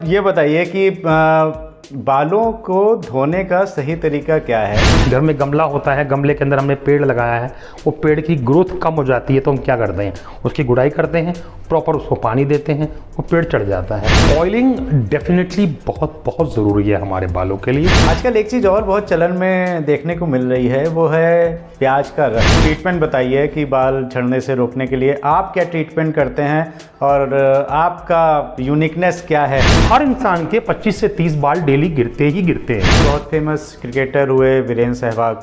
ये बताइए कि बालों को धोने का सही तरीका क्या है। घर में गमला होता है, गमले के अंदर हमने पेड़ लगाया है, वो पेड़ की ग्रोथ कम हो जाती है तो हम क्या करते हैं, उसकी गुड़ाई करते हैं, प्रॉपर उसको पानी देते हैं, वो पेड़ चढ़ जाता है। ऑयलिंग डेफिनेटली बहुत बहुत ज़रूरी है हमारे बालों के लिए। आजकल एक चीज़ और बहुत चलन में देखने को मिल रही है, वो है प्याज का रस। ट्रीटमेंट बताइए कि बाल झड़ने से रोकने के लिए आप क्या ट्रीटमेंट करते हैं और आपका यूनिकनेस क्या है। हर इंसान के 25 से 30 बाल डेली गिरते ही गिरते हैं। बहुत फेमस क्रिकेटर हुए वीरेंद्र सहवाग,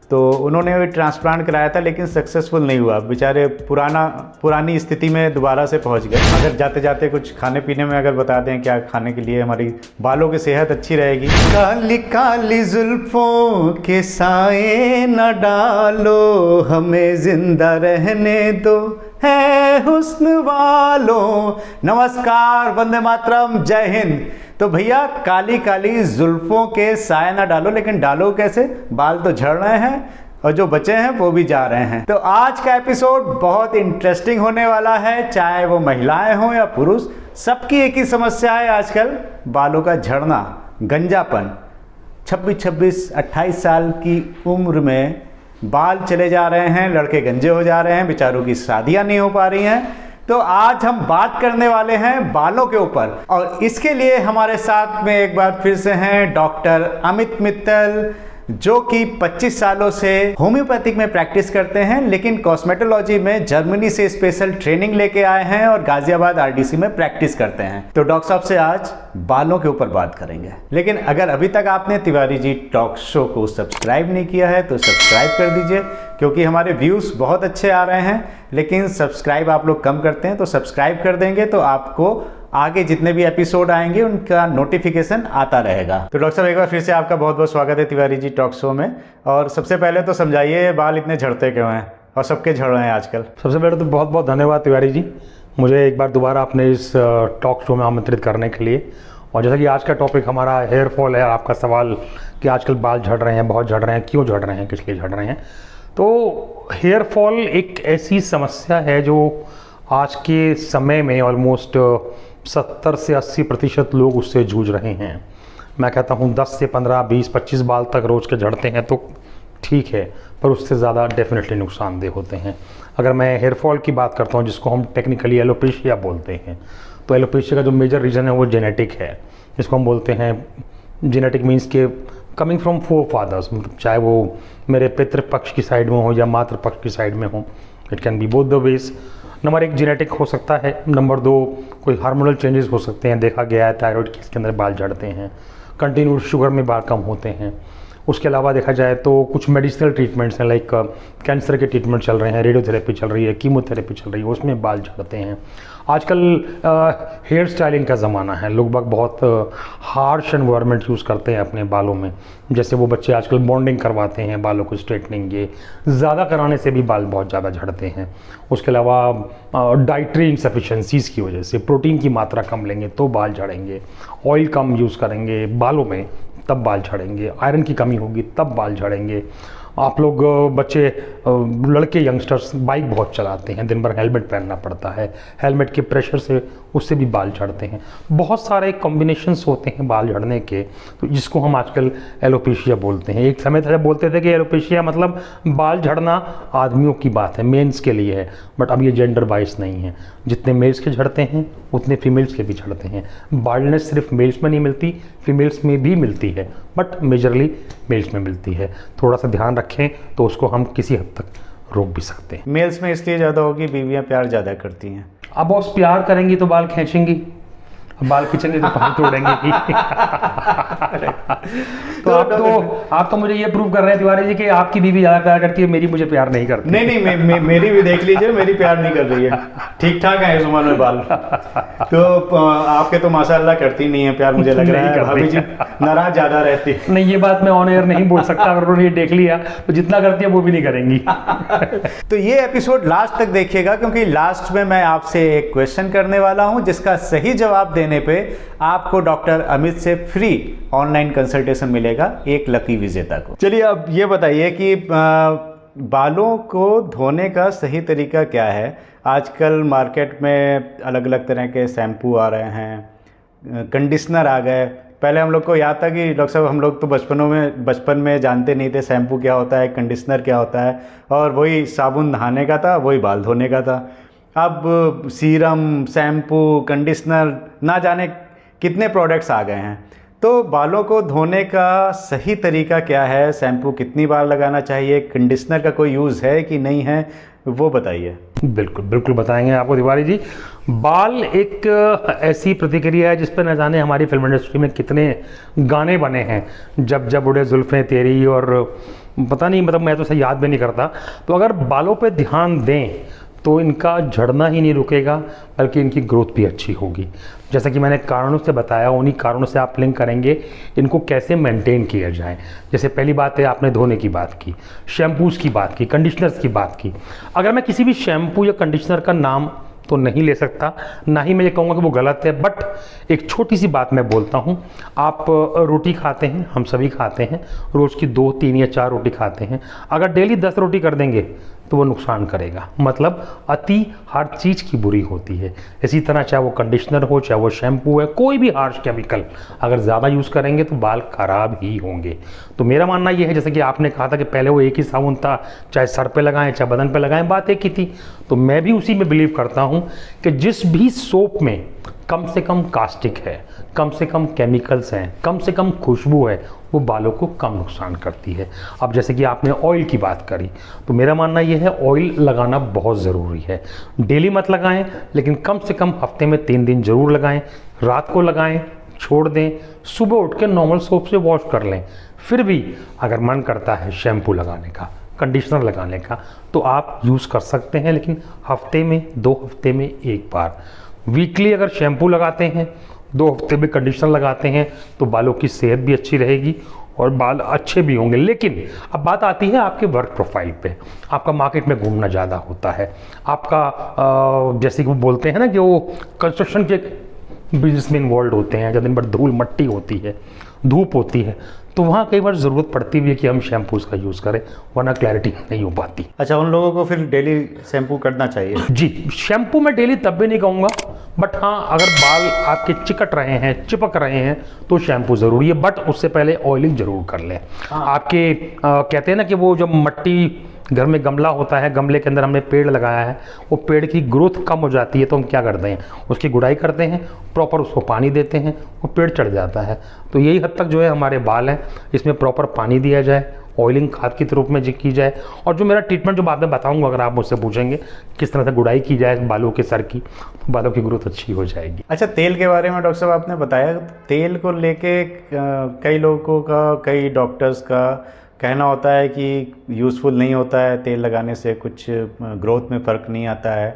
तो उन्होंने भी ट्रांसप्लांट कराया था लेकिन सक्सेसफुल नहीं हुआ। बेचारे पुरानी स्थिति में दोबारा से पहुंच गए। अगर जाते जाते कुछ खाने पीने में अगर बता दें क्या खाने के लिए हमारी बालों की सेहत अच्छी रहेगी। काली काली जुल्फों के साए न डालो, हमें जिंदा रहने दो है हुस्न वालों। नमस्कार, वंदे मातरम, जय हिंद। तो भैया काली काली जुल्फों के साया ना डालो, लेकिन डालो कैसे? बाल तो झड़ रहे हैं और जो बचे हैं वो भी जा रहे हैं। तो आज का एपिसोड बहुत इंटरेस्टिंग होने वाला है, चाहे वो महिलाएं हों या पुरुष, सबकी एक ही समस्या है आजकल, बालों का झड़ना, गंजापन। 26, 28 साल की उम्र में बाल चले जा रहे हैं, लड़के गंजे हो जा रहे हैं, बेचारों की शादियां नहीं हो पा रही हैं। तो आज हम बात करने वाले हैं बालों के ऊपर, और इसके लिए हमारे साथ में एक बार फिर से हैं डॉक्टर अमित मित्तल, जो कि 25 सालों से होम्योपैथिक में प्रैक्टिस करते हैं, लेकिन कॉस्मेटोलॉजी में जर्मनी से स्पेशल ट्रेनिंग लेके आए हैं और गाजियाबाद आरडीसी में प्रैक्टिस करते हैं। तो डॉक्टर साहब से आज बालों के ऊपर बात करेंगे। लेकिन अगर अभी तक आपने तिवारी जी टॉक शो को सब्सक्राइब नहीं किया है तो सब्सक्राइब कर दीजिए, क्योंकि हमारे व्यूज़ बहुत अच्छे आ रहे हैं, लेकिन सब्सक्राइब आप लोग कम करते हैं। तो सब्सक्राइब कर देंगे तो आपको आगे जितने भी एपिसोड आएंगे उनका नोटिफिकेशन आता रहेगा। तो डॉक्टर साहब एक बार फिर से आपका बहुत बहुत स्वागत है तिवारी जी टॉक शो में। और सबसे पहले तो समझाइए बाल इतने झड़ते क्यों हैं, और सबके झड़ रहे हैं आजकल। सबसे पहले तो बहुत बहुत धन्यवाद तिवारी जी, मुझे एक बार दोबारा अपने इस टॉक शो में आमंत्रित करने के लिए। और जैसा कि आज का टॉपिक हमारा हेयर फॉल है, आपका सवाल कि आजकल बाल झड़ रहे हैं, बहुत झड़ रहे हैं, क्यों झड़ रहे हैं, किस लिए झड़ रहे हैं। तो हेयर फॉल एक ऐसी समस्या है जो आज के समय में ऑलमोस्ट 70 से 80% लोग उससे जूझ रहे हैं। मैं कहता हूँ 10 से 15, 20, 25 बाल तक रोज़ के झड़ते हैं तो ठीक है, पर उससे ज़्यादा डेफिनेटली नुकसानदेह होते हैं। अगर मैं हेयर फॉल की बात करता हूँ, जिसको हम टेक्निकली एलोपेशिया बोलते हैं, तो एलोपेशिया का जो मेजर रीज़न है वो जेनेटिक है, जिसको हम बोलते हैं जेनेटिक मीन्स के कमिंग फ्रॉम फोर फादर्स, चाहे वो मेरे पितृपक्ष की साइड में हो या मातृपक्ष की साइड में हो। It can be both the ways. Number 1 genetic हो सकता है, नंबर 2 कोई हार्मोनल चेंजेस हो सकते हैं। देखा गया है थायराइड केस के अंदर बाल झड़ते हैं, कंटिन्यूड शुगर में बाल कम होते हैं। उसके अलावा देखा जाए तो कुछ मेडिसिनल ट्रीटमेंट्स हैं, लाइक कैंसर के ट्रीटमेंट चल रहे हैं, रेडियोथेरेपी चल रही है, कीमोथेरेपी चल रही है, उसमें बाल झड़ते हैं। आजकल हेयर स्टाइलिंग का ज़माना है, लोग बहुत हार्श एनवायरनमेंट यूज़ करते हैं अपने बालों में। जैसे वो बच्चे आजकल बॉन्डिंग करवाते हैं, बालों को स्ट्रेटनिंग, ये ज़्यादा कराने से भी बाल बहुत ज़्यादा झड़ते हैं। उसके अलावा डाइटरी इनसफिशेंसीज़ की वजह से प्रोटीन की मात्रा कम लेंगे तो बाल झड़ेंगे, ऑयल कम यूज़ करेंगे बालों में तब बाल झड़ेंगे, आयरन की कमी होगी तब बाल झड़ेंगे। आप लोग बच्चे, लड़के, यंगस्टर्स बाइक बहुत चलाते हैं, दिन भर हेलमेट पहनना पड़ता है, हेलमेट के प्रेशर से उससे भी बाल झड़ते हैं। बहुत सारे कॉम्बिनेशंस होते हैं बाल झड़ने के, तो जिसको हम आजकल एलोपेशिया बोलते हैं। एक समय था जब बोलते थे कि एलोपेशिया मतलब बाल झड़ना आदमियों की बात है, मेंस के लिए है, बट अब ये जेंडर वाइज नहीं है। जितने मेल्स के झड़ते हैं उतने फीमेल्स के भी झड़ते हैं। बाल्डनेस सिर्फ मेल्स में नहीं मिलती, फीमेल्स में भी मिलती है, बट मेजरली मेल्स में मिलती है। थोड़ा सा ध्यान रखें तो उसको हम किसी हद तक रोक भी सकते हैं। मेल्स में इसलिए ज़्यादा होगी, बीवियाँ प्यार ज़्यादा करती हैं। अब बॉस प्यार करेंगी तो बाल खींचेंगी, बाल खींचेंगे तो पानी तोड़ेंगे। तो आप तो मुझे ये प्रूव कर रहे हैं तिवारी जी कि आपकी बीवी ज़्यादा प्यार करती है, मेरी मुझे प्यार नहीं करती। नहीं, मेरी भी देख लीजिए, मेरी प्यार नहीं कर रही है, ठीक ठाक है इस उम्र में बाल। तो आपके तो माशाल्लाह करती नहीं है प्यार, मुझे लग रहा है भाभी जी नाराज ज़्यादा रहती। नहीं, ये बात मैं ऑन एयर नहीं बोल सकता, अगर उन्होंने ये देख लिया तो जितना करती है वो भी नहीं करेंगी। तो ये एपिसोड लास्ट तक देखिएगा, क्योंकि लास्ट में मैं आपसे एक क्वेश्चन करने वाला हूँ, जिसका सही जवाब देने पे आपको डॉक्टर अमित से फ्री ऑनलाइन कंसल्टेशन मिलेगा, एक लकी विजेता को। चलिए अब ये बताइए कि बालों को धोने का सही तरीका क्या है। आजकल मार्केट में अलग अलग तरह के शैम्पू आ रहे हैं, कंडीशनर आ गए। पहले हम लोग को याद था कि डॉक्टर साहब हम लोग तो बचपन में जानते नहीं थे शैम्पू क्या होता है, कंडीशनर क्या होता है, और वही साबुन नहाने का था, वही बाल धोने का था। अब सीरम, शैम्पू, कंडीशनर, ना जाने कितने प्रोडक्ट्स आ गए हैं। तो बालों को धोने का सही तरीका क्या है, शैम्पू कितनी बार लगाना चाहिए, कंडीशनर का कोई यूज़ है कि नहीं है, वो बताइए। बिल्कुल बिल्कुल बताएंगे आपको तिवारी जी। बाल एक ऐसी प्रतिक्रिया है जिस पर न जाने हमारी फिल्म इंडस्ट्री में कितने गाने बने हैं, जब जब उड़े जुल्फ़ें तेरी, और पता नहीं, मतलब मैं तो सही याद भी नहीं करता। तो अगर बालों पे ध्यान दें तो इनका झड़ना ही नहीं रुकेगा, बल्कि इनकी ग्रोथ भी अच्छी होगी। जैसा कि मैंने कारणों से बताया, उन्हीं कारणों से आप लिंक करेंगे इनको कैसे मेंटेन किया जाए। जैसे पहली बात है, आपने धोने की बात की, शैम्पूज़ की बात की, कंडीशनर्स की बात की। अगर मैं किसी भी शैम्पू या कंडीशनर का नाम तो नहीं ले सकता, ना ही मैं ये कहूँगा कि वो गलत है, बट एक छोटी सी बात मैं बोलता हूँ। आप रोटी खाते हैं, हम सभी खाते हैं, रोज़ की 2, 3 या 4 रोटी खाते हैं। अगर डेली 10 रोटी कर देंगे तो वो नुकसान करेगा। मतलब अति हर चीज़ की बुरी होती है। इसी तरह चाहे वो कंडीशनर हो, चाहे वो शैम्पू है, कोई भी हार्श केमिकल अगर ज़्यादा यूज़ करेंगे तो बाल खराब ही होंगे। तो मेरा मानना ये है, जैसे कि आपने कहा था कि पहले वो एक ही साबुन था, चाहे सर पे लगाएं चाहे बदन पे लगाएं, बात एक ही थी। तो मैं भी उसी में बिलीव करता हूँ कि जिस भी सोप में कम से कम कास्टिक है, कम से कम केमिकल्स हैं, कम से कम खुशबू है, वो बालों को कम नुकसान करती है। अब जैसे कि आपने ऑयल की बात करी, तो मेरा मानना ये है ऑयल लगाना बहुत ज़रूरी है। डेली मत लगाएं, लेकिन कम से कम हफ्ते में 3 दिन ज़रूर लगाएं। रात को लगाएं, छोड़ दें, सुबह उठ के नॉर्मल सोप से वॉश कर लें। फिर भी अगर मन करता है शैम्पू लगाने का, कंडीशनर लगाने का, तो आप यूज़ कर सकते हैं, लेकिन हफ्ते में 2 हफ्ते में एक बार। वीकली अगर शैम्पू लगाते हैं, 2 हफ्ते में कंडीशनर लगाते हैं, तो बालों की सेहत भी अच्छी रहेगी और बाल अच्छे भी होंगे। लेकिन अब बात आती है आपके वर्क प्रोफाइल पे। आपका मार्केट में घूमना ज़्यादा होता है, आपका जैसे कि वो बोलते हैं ना कि वो कंस्ट्रक्शन के बिजनेसमैन वर्ल्ड होते हैं, जब दिन भर धूल मट्टी होती है, धूप होती है, तो वहाँ कई बार ज़रूरत पड़ती भी है कि हम शैम्पूज़ का यूज़ करें, वरना क्लैरिटी नहीं हो पाती। अच्छा, उन लोगों को फिर डेली शैम्पू करना चाहिए? जी, शैम्पू मैं डेली तब भी नहीं कहूँगा, बट हाँ, अगर बाल आपके चिकट रहे हैं, चिपक रहे हैं, तो शैम्पू ज़रूरी है, बट उससे पहले ऑयलिंग ज़रूर कर लें। आपके कहते हैं ना कि वो जब मट्टी घर में गमला होता है, गमले के अंदर हमने पेड़ लगाया है, वो पेड़ की ग्रोथ कम हो जाती है, तो हम क्या करते हैं, उसकी गुड़ाई करते हैं, प्रॉपर उसको पानी देते हैं, वो पेड़ चढ़ जाता है। तो यही हद तक जो है हमारे बाल हैं, इसमें प्रॉपर पानी दिया जाए, ऑयलिंग खाद के रूप में की जाए, और जो मेरा ट्रीटमेंट जो बाद में बताऊंगा, अगर आप मुझसे पूछेंगे किस तरह से गुड़ाई की जाए बालों के सर की, तो बालों की ग्रोथ अच्छी हो जाएगी। अच्छा, तेल के बारे में डॉक्टर साहब आपने बताया, तेल को लेके कई लोगों का, कई डॉक्टर्स का कहना होता है कि यूज़फुल नहीं होता है, तेल लगाने से कुछ ग्रोथ में फ़र्क नहीं आता है।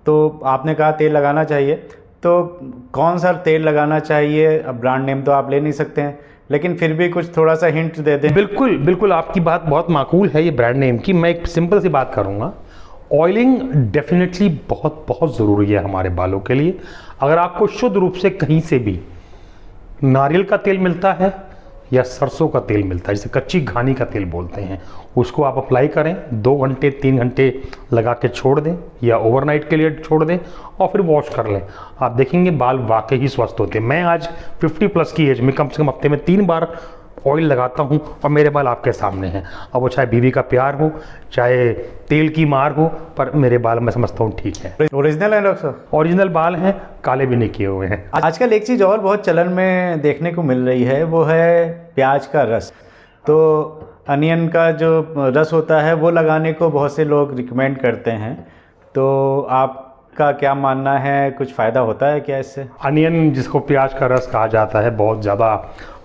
तो आपने कहा तेल लगाना चाहिए, तो कौन सा तेल लगाना चाहिए? अब ब्रांड नेम तो आप ले नहीं सकते हैं, लेकिन फिर भी कुछ थोड़ा सा हिंट दे दें। बिल्कुल बिल्कुल, आपकी बात बहुत माकूल है ये ब्रांड नेम की। मैं एक सिंपल सी बात करूँगा, ऑयलिंग डेफिनेटली बहुत बहुत ज़रूरी है हमारे बालों के लिए। अगर आपको शुद्ध रूप से कहीं से भी नारियल का तेल मिलता है या सरसों का तेल मिलता है, जिसे कच्ची घानी का तेल बोलते हैं, उसको आप अप्लाई करें, 2 घंटे 3 घंटे लगा के छोड़ दें, या ओवरनाइट के लिए छोड़ दें, और फिर वॉश कर लें। आप देखेंगे बाल वाकई ही स्वस्थ होते हैं। मैं आज 50+ की एज में कम से कम हफ्ते में 3 बार ऑयल लगाता हूं, और मेरे बाल आपके सामने हैं। अब वो चाहे बीवी का प्यार हो, चाहे तेल की मार हो, पर मेरे बाल मैं समझता हूँ ठीक है, ओरिजिनल है डॉक्टर साहब? ओरिजिनल बाल हैं, काले भी नहीं किए हुए हैं। आजकल एक चीज़ और बहुत चलन में देखने को मिल रही है, वो है प्याज का रस। तो अनियन का जो रस होता है वो लगाने को बहुत से लोग रिकमेंड करते हैं, तो आपका क्या मानना है, कुछ फ़ायदा होता है क्या इससे? अनियन, जिसको प्याज का रस कहा जाता है, बहुत ज़्यादा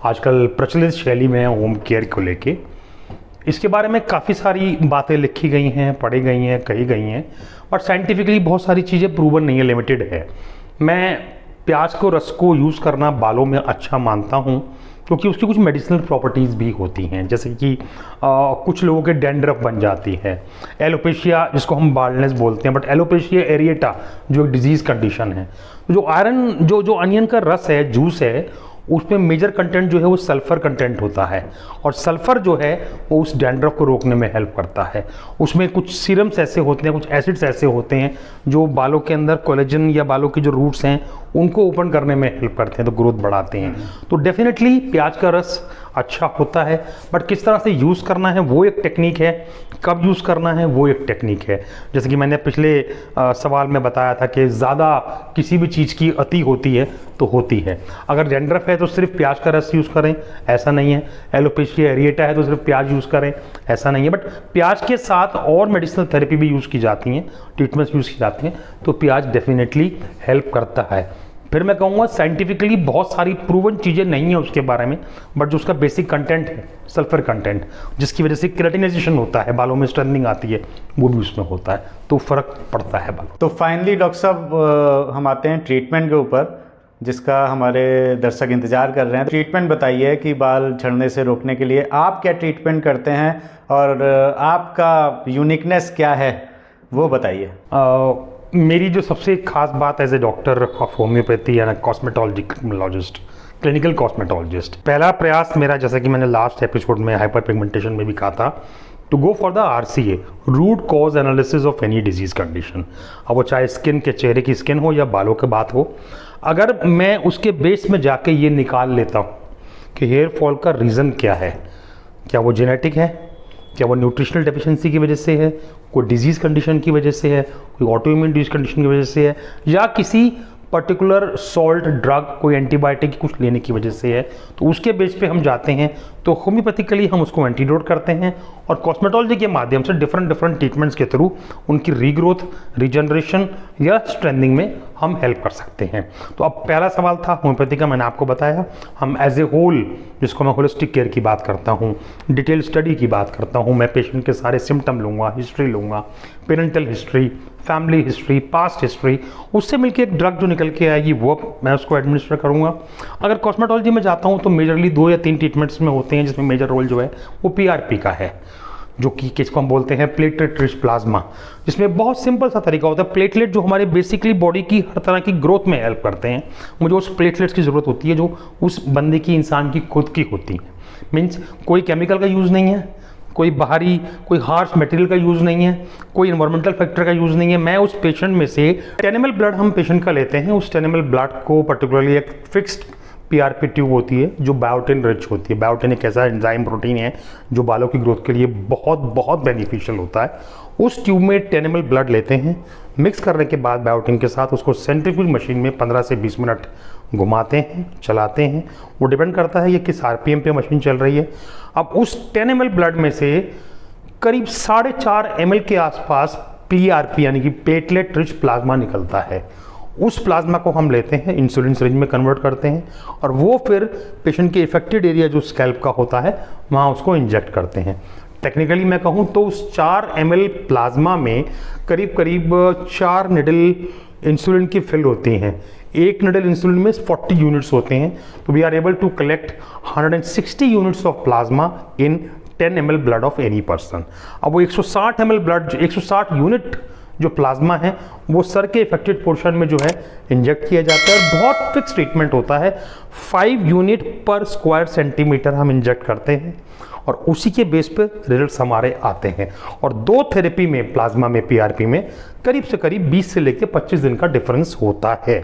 आजकल प्रचलित शैली में है होम केयर को लेके। इसके बारे में काफ़ी सारी बातें लिखी गई हैं, पढ़ी गई हैं, कही गई हैं, और साइंटिफिकली बहुत सारी चीज़ें प्रूवन नहीं है, लिमिटेड है। मैं प्याज को रस को यूज़ करना बालों में अच्छा मानता हूँ, क्योंकि उसकी कुछ मेडिसिनल प्रॉपर्टीज़ भी होती हैं, जैसे कि कुछ लोगों के डैंड्रफ बन जाती है, एलोपेशिया जिसको हम बाल्डनेस बोलते हैं, बट एलोपेशिया एरिएटा जो एक डिजीज़ कंडीशन है। जो आयरन जो अनियन का रस है, जूस है, उसमें मेजर कंटेंट जो है वो सल्फ़र कंटेंट होता है, और सल्फ़र जो है वो उस डैंड्रफ को रोकने में हेल्प करता है। उसमें कुछ सीरम्स ऐसे होते हैं, कुछ एसिड्स ऐसे होते हैं जो बालों के अंदर कोलेजन या बालों की जो रूट्स हैं उनको ओपन करने में हेल्प करते हैं, तो ग्रोथ बढ़ाते हैं। तो डेफिनेटली प्याज का रस अच्छा होता है, बट किस तरह से यूज़ करना है वो एक टेक्निक है, कब यूज़ करना है वो एक टेक्निक है। जैसे कि मैंने पिछले सवाल में बताया था कि ज़्यादा किसी भी चीज़ की अति होती है तो होती है। अगर डैंड्रफ है तो सिर्फ प्याज का रस यूज़ करें, ऐसा नहीं है। एलोपेशिया एरिएटा है तो सिर्फ प्याज यूज़ करें, ऐसा नहीं है। बट प्याज के साथ और मेडिसिनल थेरेपी भी यूज़ की जाती हैं, ट्रीटमेंट्स यूज़ की जाती हैं, तो प्याज डेफिनेटली हेल्प करता है। फिर मैं कहूँगा साइंटिफिकली बहुत सारी प्रूवन चीज़ें नहीं है उसके बारे में, बट जो उसका बेसिक कंटेंट है, सल्फर कंटेंट, जिसकी वजह से केराटिनाइजेशन होता है, बालों में स्ट्रेंथनिंग आती है, वो भी उसमें होता है, तो फ़र्क पड़ता है बालों। तो फाइनली डॉक्टर साहब हम आते हैं ट्रीटमेंट के ऊपर, जिसका हमारे दर्शक इंतज़ार कर रहे हैं। ट्रीटमेंट बताइए कि बाल झड़ने से रोकने के लिए आप क्या ट्रीटमेंट करते हैं और आपका यूनिकनेस क्या है वो बताइए। मेरी जो सबसे खास बात as a doctor of homeopathy and cosmetologist, clinical cosmetologist, पहला प्रयास मेरा, जैसा कि मैंने लास्ट एपिसोड में हाइपर पिगमेंटेशन में भी कहा था, to go for the RCA, root cause analysis of any disease condition. अब वो चाहे स्किन के, चेहरे की स्किन हो या बालों की बात हो, अगर मैं उसके बेस में जाके ये निकाल लेता हूँ कि हेयर फॉल का रीज़न क्या है, क्या वो जेनेटिक है, क्या वो न्यूट्रिशनल डेफिशिएंसी की वजह से है, कोई डिजीज़ कंडीशन की वजह से है, कोई ऑटोइम्यून डिजीज कंडीशन की वजह से है, या किसी पर्टिकुलर सॉल्ट, ड्रग, कोई एंटीबायोटिक कुछ लेने की वजह से है, तो उसके बेस पे हम जाते हैं। तो होम्योपैथिकली हम उसको एंटीडोट करते हैं और कॉस्मेटोलॉजी के माध्यम से डिफरेंट ट्रीटमेंट्स के थ्रू उनकी रीग्रोथ, रीजनरेशन या स्ट्रेंथनिंग में हम हेल्प कर सकते हैं। तो अब पहला सवाल था होम्योपैथी का, मैंने आपको बताया। हम एज ए होल, जिसको मैं होलिस्टिक केयर की बात करता हूँ, डिटेल स्टडी की बात करता हूँ, मैं पेशेंट के सारे सिम्टम लूँगा, हिस्ट्री लूँगा, parental history, family history, past history, उससे मिलकर एक ड्रग जो निकल के आएगी वो मैं उसको एडमिनिस्टर करूँगा। अगर कॉस्मेटोलॉजी में जाता हूँ तो मेजरली 2 या 3 ट्रीटमेंट्स में होते हैं, जिसमें मेजर रोल जो है वो PRP का है, जो कि किसको हम बोलते हैं प्लेटलेट रिच प्लाज्मा, जिसमें बहुत सिंपल सा तरीका होता है। प्लेटलेट जो हमारे बेसिकली बॉडी की हर तरह की ग्रोथ में हेल्प करते हैं, मुझे उस प्लेटलेट्स की ज़रूरत होती है जो उस बंदे की, इंसान की खुद की होती है। मीन्स कोई केमिकल का यूज़ नहीं है, कोई बाहरी, कोई हार्श मटेरियल का यूज़ नहीं है, कोई इन्वायरमेंटल फैक्टर का यूज़ नहीं है। मैं उस पेशेंट में से 10 ml ब्लड हम पेशेंट का लेते हैं, उस 10 ml ब्लड को पर्टिकुलरली एक फिक्स्ड PRP ट्यूब होती है जो बायोटिन रिच होती है। बायोटिन एक ऐसा एंजाइम प्रोटीन है जो बालों की ग्रोथ के लिए बहुत बेनिफिशियल होता है। उस ट्यूब में 10 ml ब्लड लेते हैं, मिक्स करने के बाद बायोटिन के साथ उसको सेंट्रीफ्यूज मशीन में 15 से 20 मिनट घुमाते हैं, चलाते हैं। वो डिपेंड करता है ये किस RPM पे मशीन चल रही है। अब उस 10 ml ब्लड में से करीब 4.5 ml के आसपास PRP यानी कि प्लेटलेट रिच प्लाज्मा निकलता है। उस प्लाज्मा को हम लेते हैं, इंसुलिन सिरिंज में कन्वर्ट करते हैं और वो फिर पेशेंट के इफेक्टेड एरिया जो स्कैल्प का होता है वहाँ उसको इंजेक्ट करते हैं। टेक्निकली मैं कहूँ तो उस 4 ml प्लाज्मा में करीब 4 निडल इंसुलिन की फिल होती हैं। एक निडल इंसुलिन में 40 यूनिट्स होते हैं, तो we are able to collect 160 units of plasma in 10 ml blood of any person. अब वो 160 ml ब्लड, 160 यूनिट जो प्लाज्मा है वो सर के इफेक्टेड पोर्शन में जो है इंजेक्ट किया जाता है और बहुत फिक्स ट्रीटमेंट होता है। 5 यूनिट पर स्क्वायर सेंटीमीटर हम इंजेक्ट करते हैं और उसी के बेस पे रिजल्ट्स हमारे आते हैं। और 2 थेरेपी में, प्लाज्मा में, PRP में करीब से करीब 20 से लेकर 25 दिन का डिफरेंस होता है।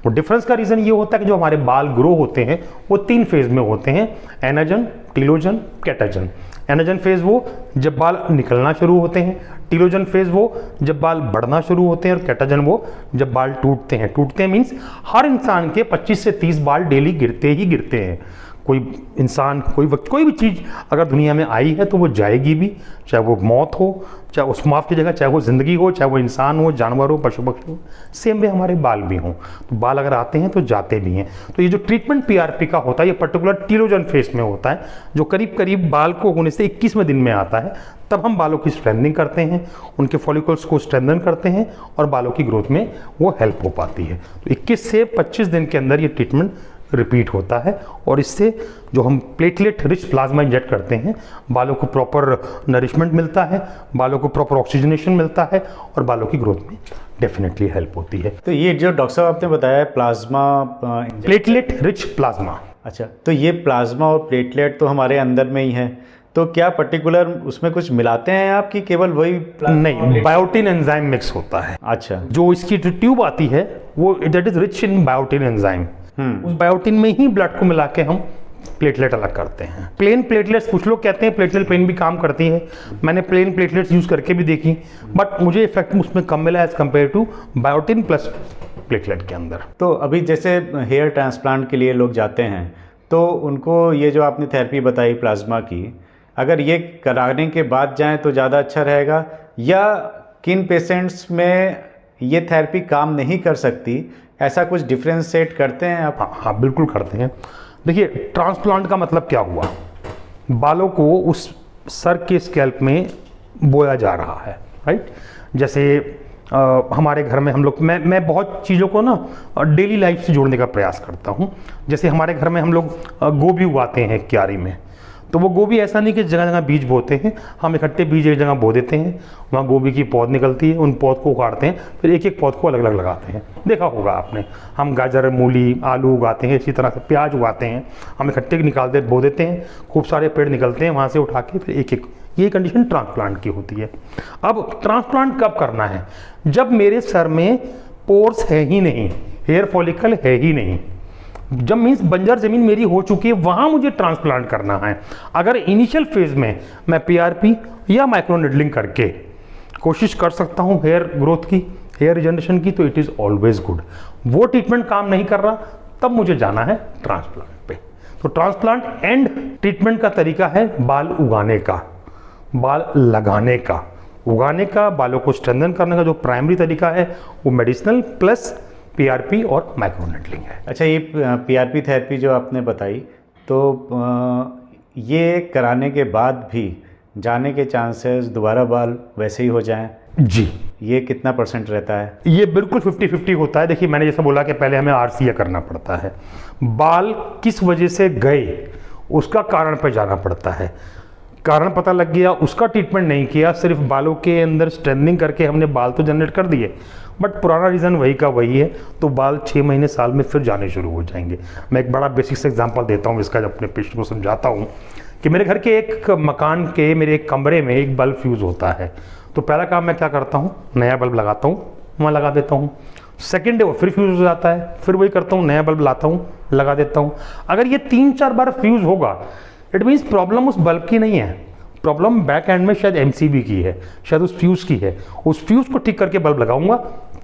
वो डिफरेंस का रीज़न ये होता है कि जो हमारे बाल ग्रो होते हैं वो 3 फेज में होते हैं, anagen, telogen, catagen. Anagen phase वो जब बाल निकलना शुरू होते हैं, टीलोजन फेज वो जब बाल बढ़ना शुरू होते हैं और कैटाजन वो जब बाल टूटते हैं। टूटते हैं मीन्स हर इंसान के 25 से 30 बाल डेली गिरते ही गिरते हैं। कोई इंसान, कोई वक्त, कोई भी चीज़ अगर दुनिया में आई है तो वो जाएगी भी, चाहे वो मौत हो, चाहे उस माफ़ की जगह, चाहे वो ज़िंदगी हो, चाहे वो इंसान हो, जानवर हो, पशु पक्षी हो, सेम वे हमारे बाल भी हों। तो बाल अगर आते हैं तो जाते भी हैं। तो ये जो ट्रीटमेंट PRP का होता है ये पर्टिकुलर टीलोजन फेस में होता है, जो करीब बाल को होने से 21वें दिन में आता है। तब हम बालों की स्ट्रेंथनिंग करते हैं, उनके फॉलिकल्स को स्ट्रेंथन करते हैं और बालों की ग्रोथ में वो हेल्प हो पाती है। तो 21 से 25 दिन के अंदर ये ट्रीटमेंट रिपीट होता है और इससे जो हम प्लेटलेट रिच प्लाज्मा इंजेक्ट करते हैं, बालों को प्रॉपर नरिशमेंट मिलता है, बालों को प्रॉपर ऑक्सीजनेशन मिलता है और बालों की ग्रोथ में डेफिनेटली हेल्प होती है। तो ये जो डॉक्टर साहब आपने बताया प्लाज्मा, प्लेटलेट रिच प्लाज्मा, अच्छा, तो ये प्लाज्मा और प्लेटलेट तो हमारे अंदर में ही है, तो क्या पर्टिकुलर उसमें कुछ मिलाते हैं आप कि केवल वही नहीं, बायोटिन एंजाइम मिक्स होता है। अच्छा। जो इसकी जो ट्यूब आती है वो that is rich in biotin enzyme. उस बायोटिन में ही ब्लड को मिला के हम प्लेटलेट अलग करते हैं। प्लेन प्लेटलेट्स कुछ लोग कहते हैं प्लेटलेट प्लेन भी काम करती है, मैंने प्लेन प्लेटलेट्स यूज करके भी देखी, बट मुझे इफेक्ट उसमें कम मिला as compare to biotin plus platelet के अंदर। तो अभी जैसे हेयर ट्रांसप्लांट के लिए लोग जाते हैं तो उनको ये जो आपने थेरेपी बताई प्लाज्मा की, अगर ये कराने के बाद जाएं तो ज़्यादा अच्छा रहेगा, या किन पेशेंट्स में ये थेरेपी काम नहीं कर सकती, ऐसा कुछ डिफ्रेंशिएट करते हैं आप? हाँ बिल्कुल करते हैं। देखिए, ट्रांसप्लांट का मतलब क्या हुआ, बालों को उस सर के स्कैल्प में बोया जा रहा है, राइट। जैसे हमारे घर में हम लोग, मैं बहुत चीज़ों को ना डेली लाइफ से जोड़ने का प्रयास करता हूँ। जैसे हमारे घर में हम लोग गोभी उगाते हैं क्यारी में, तो वो गोभी ऐसा नहीं कि जगह जगह बीज बोते हैं, हम इकट्ठे बीज एक जगह बो देते हैं, वहाँ गोभी की पौध निकलती है, उन पौध को उगाड़ते हैं, फिर एक एक पौध को अलग अलग लगाते हैं। देखा होगा आपने, हम गाजर, मूली, आलू उगाते हैं, इसी तरह से प्याज उगाते हैं, हम इकट्ठे निकालते बो देते हैं, खूब सारे पेड़ निकलते हैं, वहाँ से उठा के फिर एक एक, ये कंडीशन ट्रांसप्लांट की होती है। अब ट्रांसप्लांट कब करना है, जब मेरे सर में पोर्स है ही नहीं, हेयर फॉलिकल है ही नहीं, जब मीन्स बंजर जमीन मेरी हो चुकी है, वहां मुझे ट्रांसप्लांट करना है। अगर इनिशियल फेज में मैं पीआरपी या माइक्रोनिडलिंग करके कोशिश कर सकता हूं हेयर ग्रोथ की, हेयर रिजनरेशन की, तो इट इज ऑलवेज गुड। वो ट्रीटमेंट काम नहीं कर रहा, तब मुझे जाना है ट्रांसप्लांट पे। तो ट्रांसप्लांट एंड ट्रीटमेंट का तरीका है बाल उगाने का, बाल लगाने का, उगाने का, बालों को स्ट्रेंथन करने का जो प्राइमरी तरीका है वो मेडिसिनल प्लस पीआरपी और माइक्रोनिडलिंग है। अच्छा, ये पीआरपी थेरेपी जो आपने बताई, तो ये कराने के बाद भी जाने के चांसेस दोबारा बाल वैसे ही हो जाएं? जी। ये कितना % रहता है? ये बिल्कुल 50-50 होता है। देखिए, मैंने जैसा बोला कि पहले हमें आरसीए करना पड़ता है, बाल किस वजह से गए उसका कारण पे जाना पड़ता है, कारण पता लग गया, उसका ट्रीटमेंट नहीं किया, सिर्फ बालों के अंदर स्ट्रेंथनिंग करके हमने बाल तो जनरेट कर दिए, बट पुराना रीज़न वही का वही है, तो बाल 6 महीने साल में फिर जाने शुरू हो जाएंगे। मैं एक बड़ा बेसिक से एग्जांपल देता हूँ इसका, जब अपने पेशेंट को समझाता हूँ कि मेरे घर के एक मकान के मेरे एक कमरे में एक बल्ब फ्यूज़ होता है, तो पहला काम मैं क्या करता हूँ, नया बल्ब लगाता हूँ, वहाँ लगा देता हूँ। सेकेंड डे वो फिर फ्यूज़ हो जाता है, फिर वही करता हूँ, नया बल्ब लाता हूँ, लगा देता हूँ। अगर ये 3-4 बार फ्यूज़ होगा, इट मीन्स प्रॉब्लम उस बल्ब की नहीं है, प्रॉब्लम बैक एंड में शायद एमसीबी की है, शायद उस फ्यूज़ की है। उस फ्यूज़ को ठीक करके बल्ब लगाऊंगा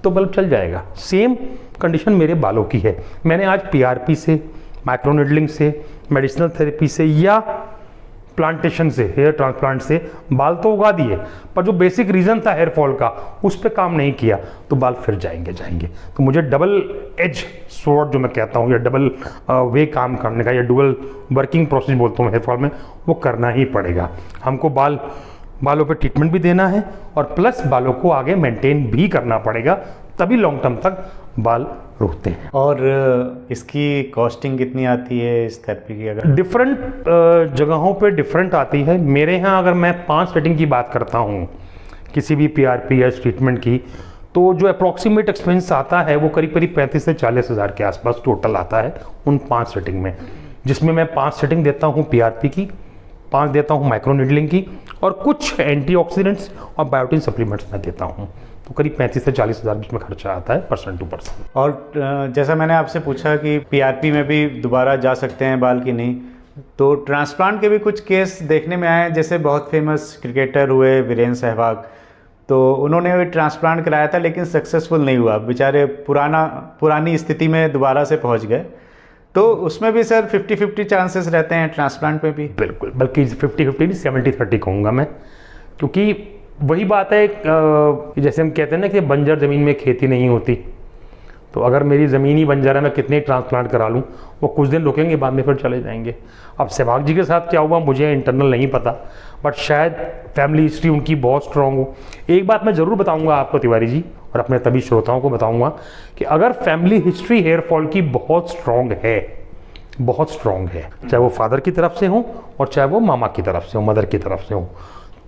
तो बल्ब चल जाएगा। सेम कंडीशन मेरे बालों की है। मैंने आज पीआरपी से, माइक्रोनिडलिंग से, मेडिसिनल थेरेपी से या प्लांटेशन से, हेयर ट्रांसप्लांट से बाल तो उगा दिए, पर जो बेसिक रीज़न था हेयर फॉल का उस पर काम नहीं किया, तो बाल फिर जाएंगे। तो मुझे डबल एज स्वॉर्ड जो मैं कहता हूँ, या डबल वे काम करने का, या डुअल वर्किंग प्रोसेस बोलता हूँ हेयर फॉल में, वो करना ही पड़ेगा। हमको बालों पे ट्रीटमेंट भी देना है और प्लस बालों को आगे मेंटेन भी करना पड़ेगा, तभी लॉन्ग टर्म तक बाल रुकते हैं। और इसकी कॉस्टिंग कितनी आती है इस थेरेपी की? अगर डिफरेंट जगहों पे डिफरेंट आती है। मेरे यहाँ अगर मैं 5 सेटिंग की बात करता हूँ किसी भी पीआरपी या ट्रीटमेंट की, तो जो अप्रॉक्सीमेट एक्सपेंस आता है वो करीब 35 से 40 हज़ार के आसपास टोटल आता है उन 5 सेटिंग में, जिसमें मैं 5 सेटिंग देता हूँ पीआरपी की, 5 देता हूँ माइक्रोनिडलिंग की, और कुछ एंटीऑक्सीडेंट्स और बायोटिन सप्लीमेंट्स मैं देता हूँ। तो करीब 35 से 40 हज़ार बीच में खर्चा आता है पर्सन टू पर्सन। और जैसा मैंने आपसे पूछा कि पीआरपी में भी दोबारा जा सकते हैं बाल की नहीं, तो ट्रांसप्लांट के भी कुछ केस देखने में आए, जैसे बहुत फेमस क्रिकेटर हुए वीरेंद्र सहवाग, तो उन्होंने भी ट्रांसप्लांट कराया था लेकिन सक्सेसफुल नहीं हुआ, बेचारे पुरानी स्थिति में दोबारा से पहुंच गए। तो उसमें भी सर 50-50 चांसेस रहते हैं ट्रांसप्लांट पे भी? बिल्कुल, बल्कि 50-50 नहीं 70-30 कहूँगा मैं, क्योंकि वही बात है जैसे हम कहते हैं ना कि बंजर ज़मीन में खेती नहीं होती, तो अगर मेरी ज़मीन ही बंजर है, मैं कितने ट्रांसप्लांट करा लूँ, वो कुछ दिन रुकेंगे, बाद में फिर चले जाएंगे। अब सहवाग जी के साथ क्या हुआ मुझे इंटरनल नहीं पता, बट शायद फैमिली हिस्ट्री उनकी बहुत स्ट्रांग हो। एक बात मैं ज़रूर बताऊँगा आपको तिवारी जी, और अपने तभी श्रोताओं को बताऊँगा कि अगर फैमिली हिस्ट्री हेयर फॉल की बहुत स्ट्रांग है, चाहे वो फादर की तरफ से हो और चाहे वो मामा की तरफ से हो, मदर की तरफ से हो,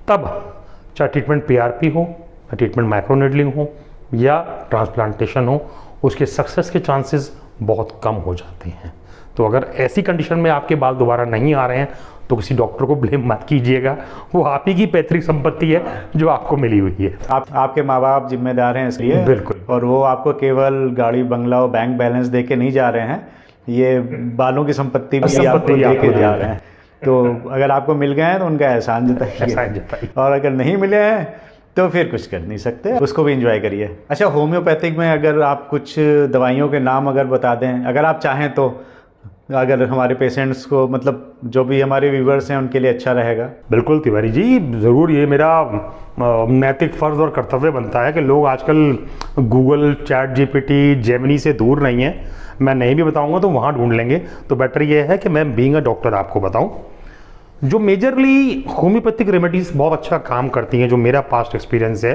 तब चाहे ट्रीटमेंट पीआरपी हो, ट्रीटमेंट माइक्रोनिडलिंग हो या ट्रांसप्लांटेशन हो, उसके सक्सेस के चांसेस बहुत कम हो जाते हैं। तो अगर ऐसी कंडीशन में आपके बाल दोबारा नहीं आ रहे हैं तो किसी डॉक्टर को ब्लेम मत कीजिएगा, वो आप ही की पैतृक संपत्ति है जो आपको मिली हुई है। आपके माँ बाप जिम्मेदार हैं इसलिए। बिल्कुल। और वो आपको केवल गाड़ी बंगला और बैंक बैलेंस दे के नहीं जा रहे हैं, ये बालों की संपत्ति भी आपको दे के जा रहे हैं। तो अगर आपको मिल गए हैं तो उनका एहसान जताइए, और अगर नहीं मिले हैं तो फिर कुछ कर नहीं सकते, उसको भी एंजॉय करिए। अच्छा, होम्योपैथिक में अगर आप कुछ दवाइयों के नाम अगर बता दें, अगर आप चाहें तो, अगर हमारे पेशेंट्स को, मतलब जो भी हमारे व्यूवर्स हैं उनके लिए अच्छा रहेगा। बिल्कुल तिवारी जी, ज़रूर। ये मेरा नैतिक फ़र्ज़ और कर्तव्य बनता है कि लोग आजकल गूगल, चैट जीपीटी, जेमिनी से दूर नहीं हैं। मैं नहीं भी बताऊंगा तो वहाँ ढूंढ लेंगे, तो बेटर ये है कि मैं बीइंग अ डॉक्टर आपको बताऊं। जो मेजरली होम्योपैथिक रेमेडीज़ बहुत अच्छा काम करती हैं, जो मेरा पास्ट एक्सपीरियंस है,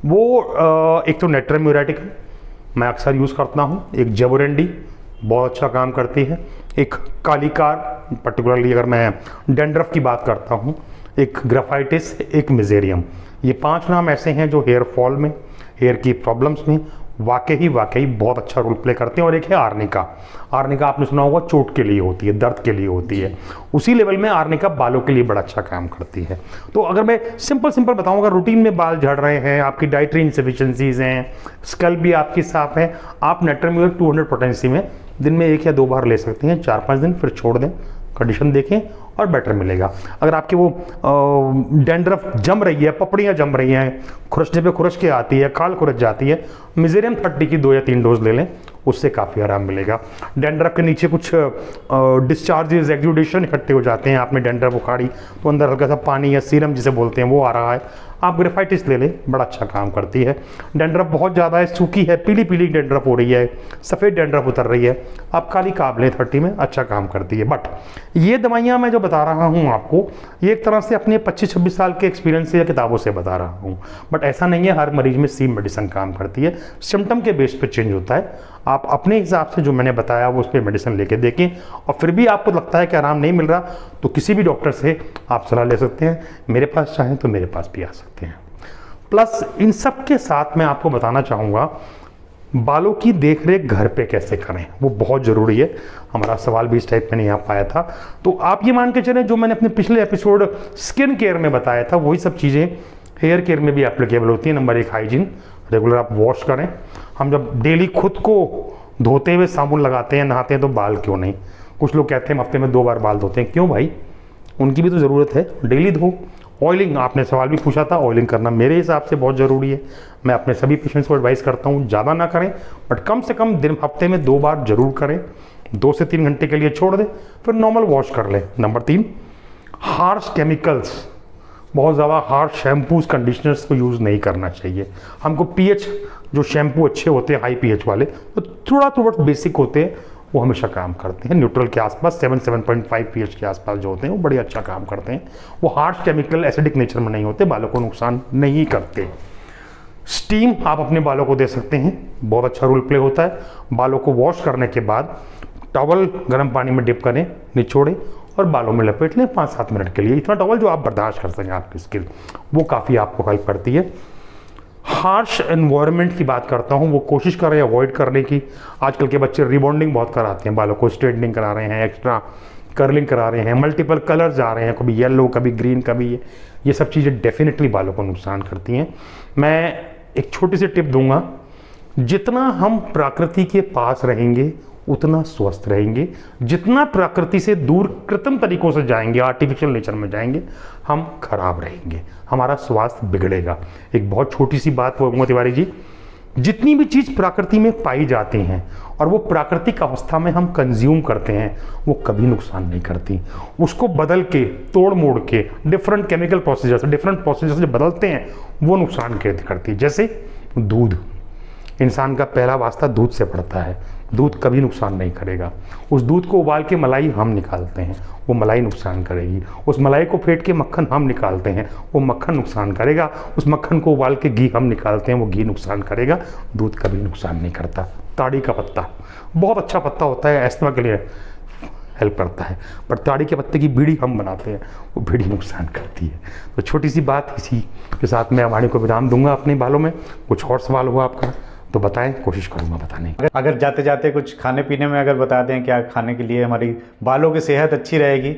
वो एक तो नेट्रम म्यूरेटिक मैं अक्सर यूज़ करता हूँ, एक जेबोरेंडी बहुत अच्छा काम करती है, एक कालीकार, पर्टिकुलरली अगर मैं डेंड्रफ की बात करता हूँ, एक ग्राफाइटिस, एक मिजेरियम। ये 5 नाम ऐसे हैं जो हेयर फॉल में, हेयर की प्रॉब्लम्स में वाकई बहुत अच्छा रोल प्ले करते हैं। और एक है आर्निका। आर्निका आपने सुना होगा, चोट के लिए होती है, दर्द के लिए होती है। उसी लेवल में आर्निका बालों के लिए बड़ा अच्छा काम करती है। तो अगर मैं सिंपल बताऊं, अगर रूटीन में बाल झड़ रहे हैं, आपकी डाइटरी इंसफिशिएंसीज हैं, स्कल भी आपकी साफ है, आप नेट्रम 200 पोटेंसी में दिन में 1 या 2 बार ले सकते हैं, 4-5 दिन, फिर छोड़ दें, कंडीशन देखें और बेटर मिलेगा। अगर आपकी वो डेंड्रफ जम रही है, पपड़ियाँ जम रही हैं, खुरचने पे खुरच के आती है, खाल खुरच जाती है, मिजेरियम 30 की 2 या 3 डोज ले लें, उससे काफ़ी आराम मिलेगा। डेंड्रफ के नीचे कुछ डिस्चार्जेस, एक्सुडेशन इकट्ठे हो जाते हैं, आपने डेंड्रफ उखाड़ी तो अंदर हल्का सा पानी या सीरम जिसे बोलते हैं वो आ रहा है, आप ग्रेफाइटिस ले लें, बड़ा अच्छा काम करती है। डेंड्रफ बहुत ज़्यादा है, सूखी है, पीली डेंड्रफ हो रही है, सफ़ेद डेंड्रफ उतर रही है, आप काली काब लें 30 में, अच्छा काम करती है। बट ये दवाइयाँ मैं जो बता रहा हूँ आपको, ये एक तरह से अपने 25-26 साल के एक्सपीरियंस से या किताबों से बता रहा हूँ। बट ऐसा नहीं है हर मरीज में सेम मेडिसिन काम करती है, सिम्टम के बेस पे चेंज होता है। आप अपने हिसाब से जो मैंने बताया वो उस पर मेडिसिन लेके देखें, और फिर भी आपको लगता है कि आराम नहीं मिल रहा तो किसी भी डॉक्टर से आप सलाह ले सकते हैं। मेरे पास चाहें तो मेरे पास भी आ सकते हैं। प्लस इन सब के साथ मैं आपको बताना चाहूँगा, बालों की देखरेख घर पे कैसे करें, वो बहुत ज़रूरी है। हमारा सवाल भी इस टाइप में नहीं आ पाया था, तो आप ये मान के चलें जो मैंने अपने पिछले एपिसोड स्किन केयर में बताया था, वही सब चीज़ें हेयर केयर में भी एप्लीकेबल होती हैं। नंबर 1 हाइजीन, रेगुलर आप वॉश करें। हम जब डेली खुद को धोते हुए साबुन लगाते हैं, नहाते हैं, तो बाल क्यों नहीं? कुछ लोग कहते हैं हफ्ते में 2 बार बाल धोते हैं, क्यों भाई? उनकी भी तो ज़रूरत है, डेली धो। ऑयलिंग, आपने सवाल भी पूछा था, ऑयलिंग करना मेरे हिसाब से बहुत ज़रूरी है। मैं अपने सभी पेशेंट्स को एडवाइस करता हूँ, ज़्यादा ना करें बट कम से कम हफ्ते में 2 बार जरूर करें, 2 से 3 घंटे के लिए छोड़ दें, फिर नॉर्मल वॉश कर लें। नंबर 3, हार्श केमिकल्स, बहुत ज़्यादा हार्श शैम्पूज, कंडीशनर्स को यूज़ नहीं करना चाहिए। हमको पीएच, जो शैम्पू अच्छे होते हैं हाई पीएच वाले, तो थोड़ा बेसिक होते हैं, वो हमेशा काम करते हैं न्यूट्रल के आसपास, 7.5 पीएच के आसपास जो होते हैं वो बड़े अच्छा काम करते हैं। वो हार्श केमिकल एसिडिक नेचर में नहीं होते, बालों को नुकसान नहीं करते। स्टीम आप अपने बालों को दे सकते हैं, बहुत अच्छा रोल प्ले होता है। बालों को वॉश करने के बाद टॉवल गर्म पानी में डिप करें, निचोड़ें और बालों में लपेट लें 5-7 मिनट के लिए। इतना टॉवल जो आप बर्दाश्त कर सकें आपकी स्किन, वो काफ़ी आपको हेल्प करती है। हार्श एनवायरनमेंट की बात करता हूँ, वो कोशिश कर रहे हैं अवॉइड करने की। आजकल के बच्चे रिबॉन्डिंग बहुत कराते हैं, बालों को स्ट्रेटनिंग करा रहे हैं, एक्स्ट्रा कर्लिंग करा रहे हैं, मल्टीपल कलर्स आ रहे हैं, कभी येलो, कभी ग्रीन, कभी ये सब चीज़ें डेफिनेटली बालों को नुकसान करती हैं। मैं एक छोटी सी टिप दूंगा, जितना हम प्रकृति के पास रहेंगे उतना स्वस्थ रहेंगे। जितना प्रकृति से दूर कृत्रिम तरीकों से जाएंगे, आर्टिफिशियल नेचर में जाएंगे, हम खराब रहेंगे, हमारा स्वास्थ्य बिगड़ेगा। एक बहुत छोटी सी बात बोलूँगा तिवारी जी, जितनी भी चीज़ प्रकृति में पाई जाती हैं और वो प्राकृतिक अवस्था में हम कंज्यूम करते हैं, वो कभी नुकसान नहीं करती। उसको बदल के, तोड़ मोड़ के, different chemical procedure, different procedure से बदलते हैं, वो नुकसान करती है। जैसे दूध, इंसान का पहला वास्ता दूध से पड़ता है, दूध कभी नुकसान नहीं करेगा। उस दूध को उबाल के मलाई हम निकालते हैं, वो मलाई नुकसान करेगी। उस मलाई को फेंट के मक्खन हम निकालते हैं, वो मक्खन नुकसान करेगा। उस मक्खन को उबाल के घी हम निकालते हैं, वो घी नुकसान करेगा। दूध कभी नुकसान नहीं करता। ताड़ी का पत्ता बहुत अच्छा पत्ता होता है, अस्थमा के लिए हेल्प करता है, पर ताड़ी के पत्ते की बीड़ी हम बनाते हैं, वो बीड़ी नुकसान करती है। तो छोटी सी बात, इसी के साथ मैं वाणी को विराम दूंगा अपने बालों में। कुछ और सवाल हुआ आपका? तो बताएं, कोशिश करूँगा बताने की। अगर जाते जाते कुछ खाने पीने में अगर बता दें क्या खाने के लिए हमारी बालों की सेहत अच्छी रहेगी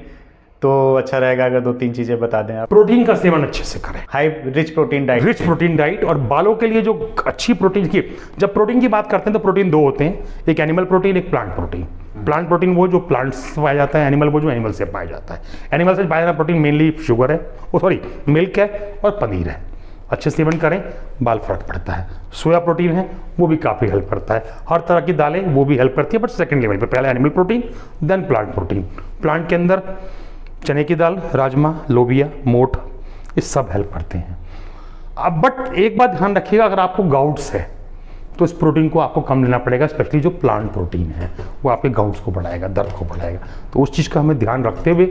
तो अच्छा रहेगा, अगर 2-3 चीज़ें बता दें आप। प्रोटीन का सेवन अच्छे से करें, high rich protein diet. Rich protein diet. और बालों के लिए जो अच्छी प्रोटीन की, जब प्रोटीन की बात करते हैं तो प्रोटीन 2 होते हैं, एक एनिमल प्रोटीन, एक प्लांट प्रोटीन। प्लांट प्रोटीन वो जो प्लांट्स से पाया जाता है, एनिमल वो जो एनिमल से पाया जाता है। एनिमल से पाया जाता प्रोटीन मेनली शुगर है, मिल्क है और पनीर है। अच्छे सेवन करें, बाल फर्क पड़ता है। सोया प्रोटीन है, वो भी काफ़ी हेल्प करता है। हर तरह की दालें वो भी हेल्प करती है, बट सेकंड लेवल पे, पहले animal protein then plant protein. Plant के अंदर चने की दाल, राजमा, लोबिया, मोठ, ये सब हेल्प करते हैं। अब बट एक बात ध्यान रखिएगा, अगर आपको गाउट्स है तो इस प्रोटीन को आपको कम लेना पड़ेगा, स्पेशली जो प्लांट प्रोटीन है वो आपके गाउट्स को बढ़ाएगा, दर्द को बढ़ाएगा। तो उस चीज़ का हमें ध्यान रखते हुए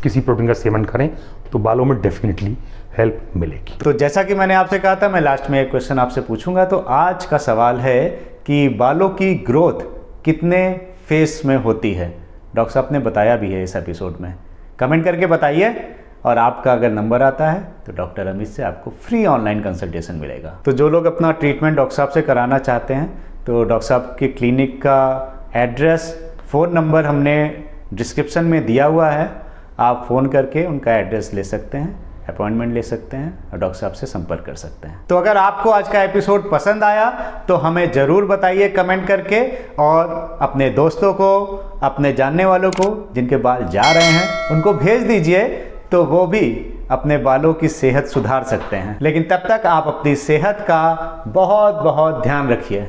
किसी प्रोटीन का सेवन करें तो बालों में डेफिनेटली हेल्प मिलेगी। तो जैसा कि मैंने आपसे कहा था, मैं लास्ट में एक क्वेश्चन आपसे पूछूंगा। तो आज का सवाल है कि बालों की ग्रोथ कितने फेस में होती है? डॉक्टर साहब ने बताया भी है इस एपिसोड में, कमेंट करके बताइए। और आपका अगर नंबर आता है तो डॉक्टर अमित से आपको फ्री ऑनलाइन कंसल्टेशन मिलेगा। तो जो लोग अपना ट्रीटमेंट डॉक्टर साहब से कराना चाहते हैं तो डॉक्टर साहब के क्लिनिक का एड्रेस, फ़ोन नंबर हमने डिस्क्रिप्शन में दिया हुआ है। आप फ़ोन करके उनका एड्रेस ले सकते हैं, अपॉइंटमेंट ले सकते हैं और डॉक्टर साहब से संपर्क कर सकते हैं। तो अगर आपको आज का एपिसोड पसंद आया तो हमें ज़रूर बताइए कमेंट करके, और अपने दोस्तों को, अपने जानने वालों को जिनके बाल जा रहे हैं उनको भेज दीजिए, तो वो भी अपने बालों की सेहत सुधार सकते हैं। लेकिन तब तक आप अपनी सेहत का बहुत बहुत ध्यान रखिए।